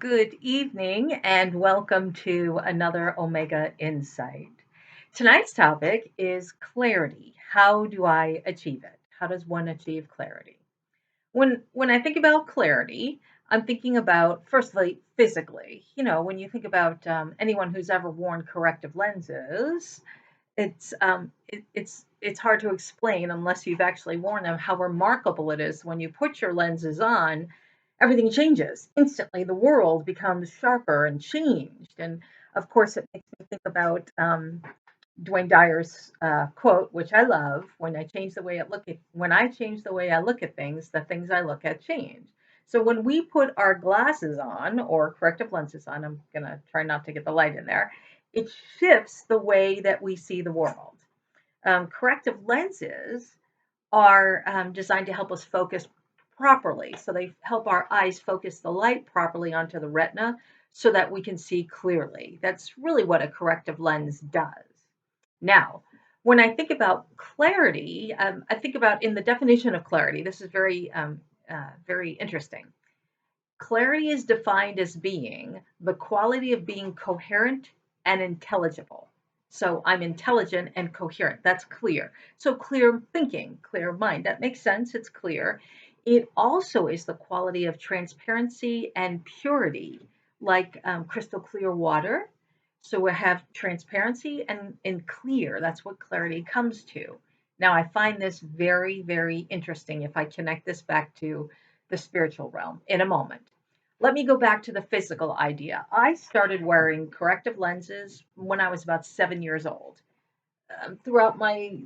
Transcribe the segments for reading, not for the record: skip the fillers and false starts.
Good evening and welcome to another Omega Insight. Tonight's topic is clarity. How do I achieve it? How does one achieve clarity? When I think about clarity, I'm thinking about firstly physically. When you think about anyone who's ever worn corrective lenses, it's hard to explain unless you've actually worn them how remarkable it is when you put your lenses on. Everything changes instantly. The world becomes sharper and changed, and of course it makes me think about Dwayne Dyer's quote, which I love: when I change the way I look at things, the things I look at change. So when we put our glasses on or corrective lenses on, I'm gonna try not to get the light in there. It shifts the way that we see the world. Corrective lenses are designed to help us focus properly. So they help our eyes focus the light properly onto the retina so that we can see clearly. That's really what a corrective lens does. Now, when I think about clarity, I think about in the definition of clarity, this is very interesting. Clarity is defined as being the quality of being coherent and intelligible. So I'm intelligent and coherent. That's clear. So clear thinking, clear mind. That makes sense. It's clear. It also is the quality of transparency and purity, like crystal clear water. So we have transparency and clear. That's what clarity comes to. Now, I find this very, very interesting if I connect this back to the spiritual realm in a moment. Let me go back to the physical idea. I started wearing corrective lenses when I was about 7 years old. Throughout my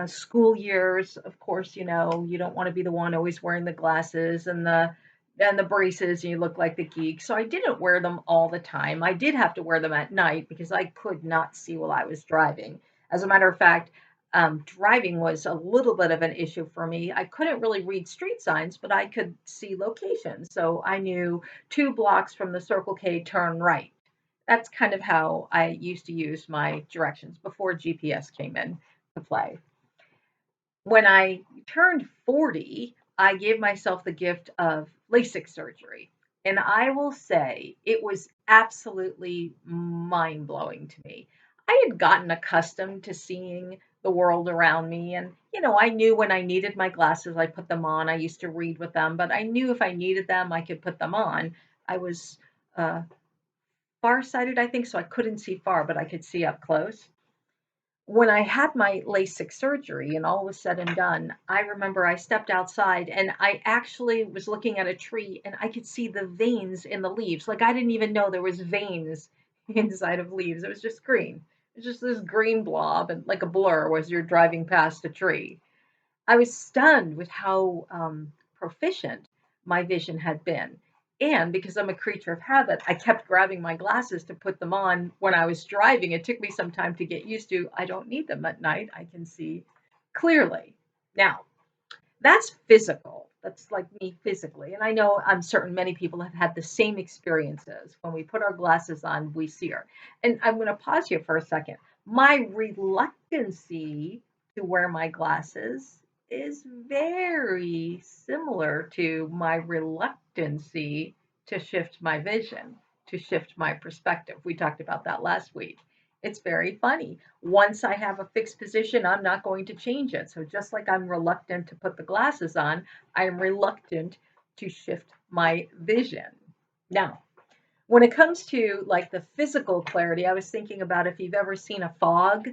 school years, of course, you don't want to be the one always wearing the glasses and the braces, and you look like the geek. So I didn't wear them all the time. I did have to wear them at night because I could not see while I was driving. As a matter of fact, driving was a little bit of an issue for me. I couldn't really read street signs, but I could see locations. So I knew 2 blocks from the Circle K, turn right. That's kind of how I used to use my directions before GPS came in to play. When I turned 40, I gave myself the gift of LASIK surgery. And I will say it was absolutely mind blowing to me. I had gotten accustomed to seeing the world around me. And, I knew when I needed my glasses, I put them on. I used to read with them, but I knew if I needed them, I could put them on. I was farsighted, I think, so I couldn't see far, but I could see up close. When I had my LASIK surgery and all was said and done, I remember I stepped outside and I actually was looking at a tree and I could see the veins in the leaves. Like I didn't even know there was veins inside of leaves. It was just green. It was just this green blob and like a blur as you're driving past a tree. I was stunned with how proficient my vision had been. And because I'm a creature of habit, I kept grabbing my glasses to put them on when I was driving. It took me some time to get used to. I don't need them at night. I can see clearly. Now, that's physical. That's like me physically. And I know I'm certain many people have had the same experiences. When we put our glasses on, we see her. And I'm going to pause here for a second. My reluctancy to wear my glasses is very similar to my reluctancy to shift my vision, to shift my perspective. We talked about that last week. It's very funny. Once I have a fixed position, I'm not going to change it. So just like I'm reluctant to put the glasses on, I'm reluctant to shift my vision. Now, when it comes to like the physical clarity, I was thinking about if you've ever seen a fog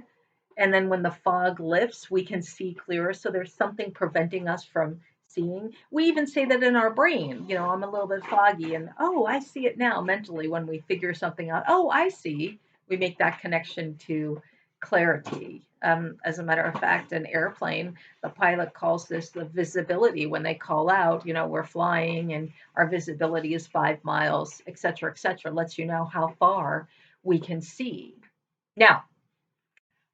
and then when the fog lifts, we can see clearer. So there's something preventing us from seeing. We even say that in our brain, I'm a little bit foggy and oh, I see it now mentally when we figure something out. Oh, I see. We make that connection to clarity. As a matter of fact, an airplane, the pilot calls this the visibility. When they call out, we're flying and our visibility is 5 miles, et cetera, lets you know how far we can see. Now,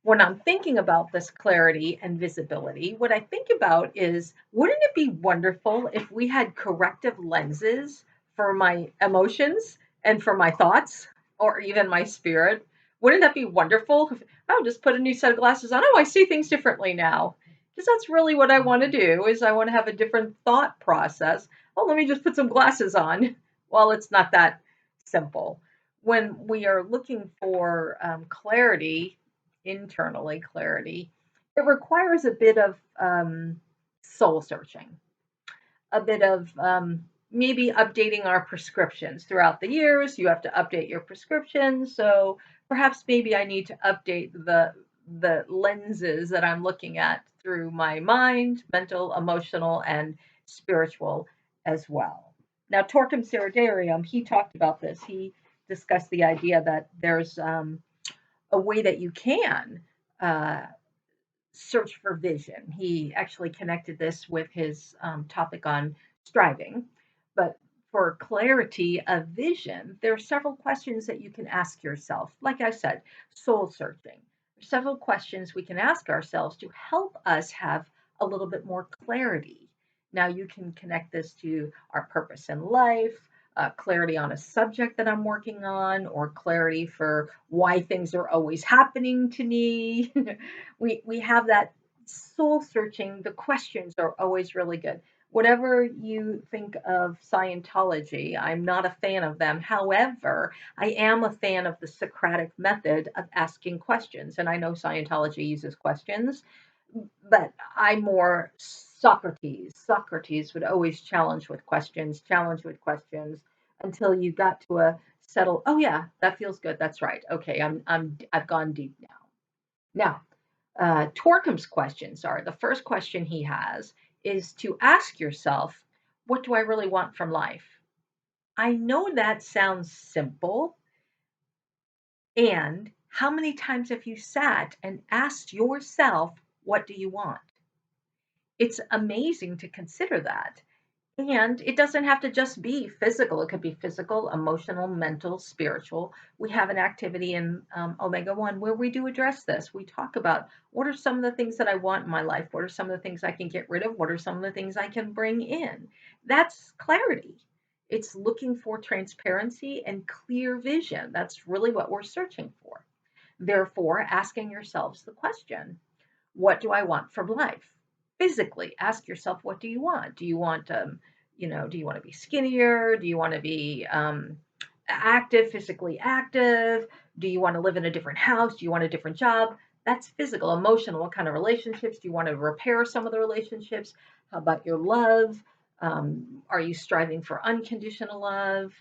when I'm thinking about this clarity and visibility, what I think about is wouldn't it be wonderful if we had corrective lenses for my emotions and for my thoughts or even my spirit? Wouldn't that be wonderful? If, oh, just put a new set of glasses on. Oh, I see things differently now. Because that's really what I want to do is I want to have a different thought process. Oh, let me just put some glasses on. Well, it's not that simple. When we are looking for clarity, internally clarity, it requires a bit of soul searching, a bit of maybe updating our prescriptions throughout the years. You have to update your prescriptions. So perhaps maybe I need to update the lenses that I'm looking at through my mind, mental, emotional, and spiritual as well. Now, Torkom Saraydarian, he talked about this. He discussed the idea that there's a way that you can uh, search for vision. He actually connected this with his topic on striving. But for clarity of vision, there are several questions that you can ask yourself. Like I said, soul searching. There's several questions we can ask ourselves to help us have a little bit more clarity. Now, you can connect this to our purpose in life, clarity on a subject that I'm working on, or clarity for why things are always happening to me. We have that soul searching. The questions are always really good. Whatever you think of Scientology, I'm not a fan of them. However, I am a fan of the Socratic method of asking questions. And I know Scientology uses questions, but I'm more Socrates. Socrates would always challenge with questions until you got to a settle. Oh yeah, that feels good. That's right. Okay, I've gone deep now. Now, Torkom's questions are, the first question he has is to ask yourself, what do I really want from life? I know that sounds simple. And how many times have you sat and asked yourself, what do you want? It's amazing to consider that. And it doesn't have to just be physical. It could be physical, emotional, mental, spiritual. We have an activity in Omega 1 where we do address this. We talk about what are some of the things that I want in my life? What are some of the things I can get rid of? What are some of the things I can bring in? That's clarity. It's looking for transparency and clear vision. That's really what we're searching for. Therefore, asking yourselves the question, what do I want from life? Physically, ask yourself, what do you want? Do you want, do you want to be skinnier? Do you want to be active, physically active? Do you want to live in a different house? Do you want a different job? That's physical. Emotional, what kind of relationships? Do you want to repair some of the relationships? How about your love? Are you striving for unconditional love?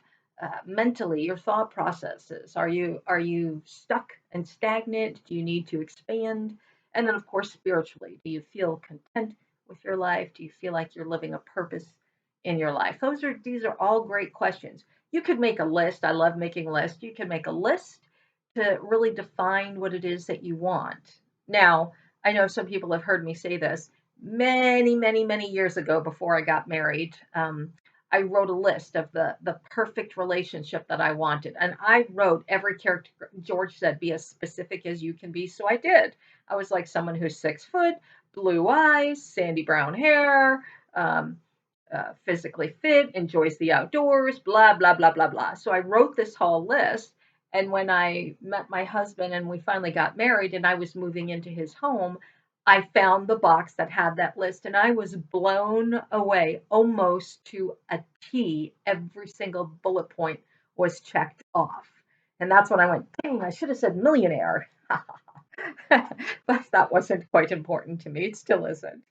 Mentally, your thought processes. Are you stuck and stagnant? Do you need to expand? And then, of course, spiritually, do you feel content with your life? Do you feel like you're living a purpose in your life? These are all great questions. You could make a list. I love making lists. You can make a list to really define what it is that you want. Now, I know some people have heard me say this many, many, many years ago before I got married. I wrote a list of the perfect relationship that I wanted, and I wrote every character. George said, "Be as specific as you can be," so I did. I was like someone who's 6 foot, blue eyes, sandy brown hair, um, physically fit, enjoys the outdoors, blah, blah, blah, blah, blah. So I wrote this whole list. And when I met my husband and we finally got married and I was moving into his home, I found the box that had that list and I was blown away almost to a T. Every single bullet point was checked off. And that's when I went, dang, I should have said millionaire. But that wasn't quite important to me. It still isn't.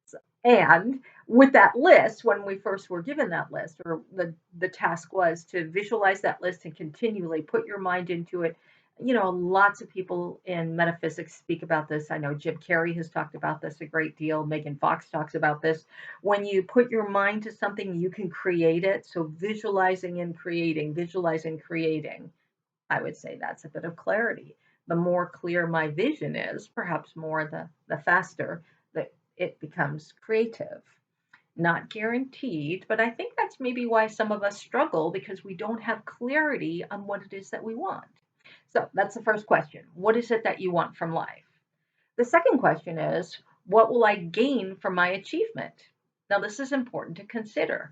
So, and with that list, when we first were given that list, or the task was to visualize that list and continually put your mind into it. Lots of people in metaphysics speak about this. I know Jim Carrey has talked about this a great deal. Megan Fox talks about this. When you put your mind to something, you can create it. So visualizing, creating. I would say that's a bit of clarity. The more clear my vision is, perhaps more the faster that it becomes creative. Not guaranteed, but I think that's maybe why some of us struggle because we don't have clarity on what it is that we want. So that's the first question. What is it that you want from life? The second question is, what will I gain from my achievement? Now, this is important to consider.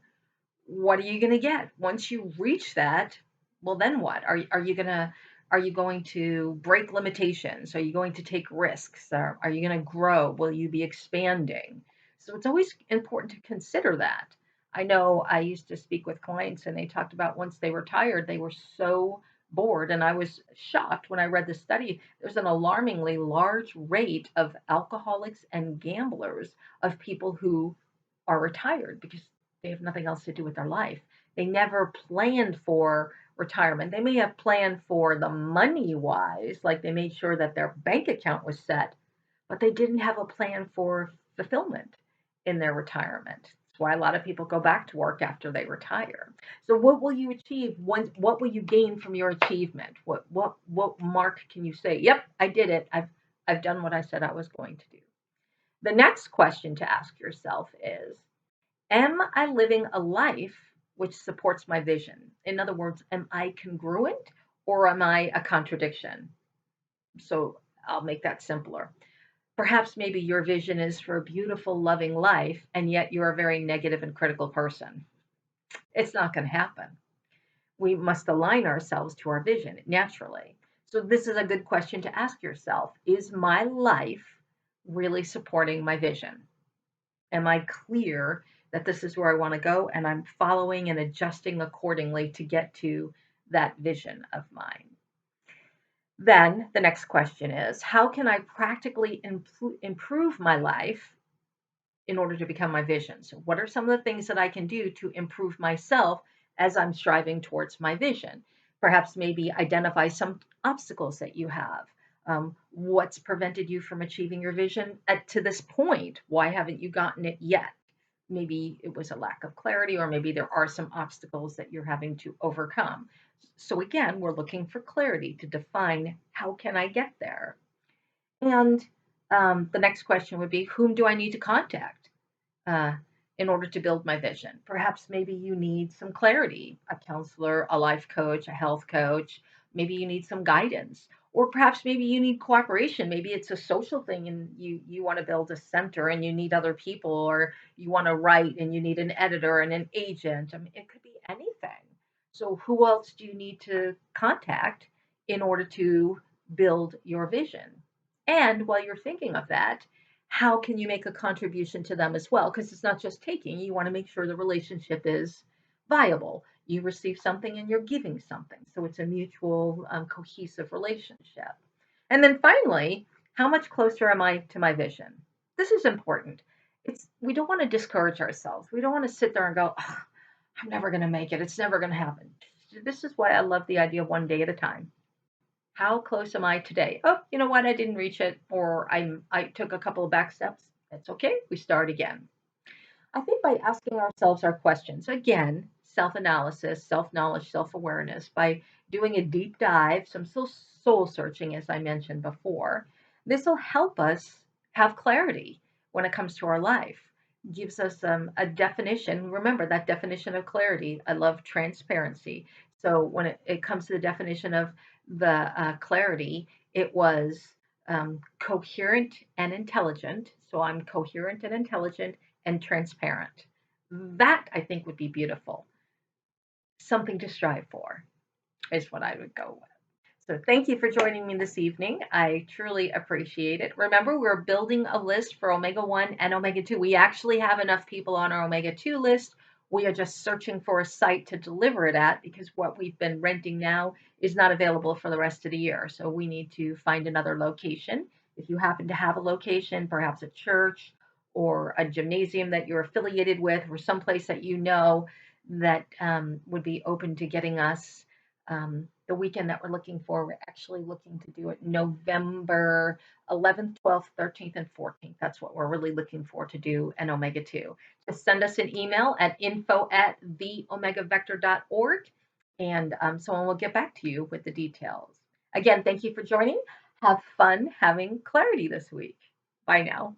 What are you going to get once you reach that? Well, then what are you going to break limitations? Are you going to take risks? Are you going to grow? Will you be expanding? So it's always important to consider that. I know I used to speak with clients and they talked about once they retired, they were so bored. And I was shocked when I read the study. There's an alarmingly large rate of alcoholics and gamblers, of people who are retired because they have nothing else to do with their life. They never planned for retirement. They may have planned for the money wise, like they made sure that their bank account was set, but they didn't have a plan for fulfillment in their retirement. That's why a lot of people go back to work after they retire. So what will you achieve once, what will you gain from your achievement? What mark can you say, "Yep, I did it. I've done what I said I was going to do." The next question to ask yourself is, am I living a life which supports my vision? In other words, am I congruent or am I a contradiction? So I'll make that simpler. Perhaps maybe your vision is for a beautiful, loving life, and yet you're a very negative and critical person. It's not going to happen. We must align ourselves to our vision naturally. So, this is a good question to ask yourself. Is my life really supporting my vision? Am I clear that this is where I want to go and I'm following and adjusting accordingly to get to that vision of mine? Then the next question is, how can I practically improve my life in order to become my vision? So, what are some of the things that I can do to improve myself as I'm striving towards my vision? Perhaps maybe identify some obstacles that you have. What's prevented you from achieving your vision to this point? Why haven't you gotten it yet? Maybe it was a lack of clarity, or maybe there are some obstacles that you're having to overcome. So, again, we're looking for clarity to define, how can I get there? And the next question would be, whom do I need to contact uh, in order to build my vision? Perhaps maybe you need some clarity, a counselor, a life coach, a health coach. Maybe you need some guidance, or perhaps maybe you need cooperation. Maybe it's a social thing, and you want to build a center and you need other people, or you want to write and you need an editor and an agent. I mean, it could be anything. So, who else do you need to contact in order to build your vision? And while you're thinking of that, how can you make a contribution to them as well? Because it's not just taking, you want to make sure the relationship is viable. You receive something and you're giving something. So it's a mutual, cohesive relationship. And then finally, how much closer am I to my vision? This is important. We don't want to discourage ourselves. We don't want to sit there and go, "Oh, I'm never going to make it. It's never going to happen." This is why I love the idea of one day at a time. How close am I today? Oh, you know what? I didn't reach it, or I took a couple of back steps. That's okay. We start again. I think by asking ourselves our questions, again, self analysis, self knowledge, self awareness, by doing a deep dive, some soul searching, as I mentioned before, this will help us have clarity when it comes to our life. Gives us a definition. Remember that definition of clarity. I love transparency. So when it comes to the definition of the clarity, it was coherent and intelligent. So I'm coherent and intelligent and transparent. That I think would be beautiful. Something to strive for is what I would go with. So thank you for joining me this evening. I truly appreciate it. Remember, we're building a list for Omega 1 and Omega 2. We actually have enough people on our Omega 2 list. We are just searching for a site to deliver it at, because what we've been renting now is not available for the rest of the year. So we need to find another location. If you happen to have a location, perhaps a church or a gymnasium that you're affiliated with, or someplace that you know that would be open to getting us the weekend that we're looking for, we're actually looking to do it November 11th, 12th, 13th, and 14th. That's what we're really looking for to do an Omega 2. Just send us an email at info@theomegavector.org, and someone will get back to you with the details. Again, thank you for joining. Have fun having clarity this week. Bye now.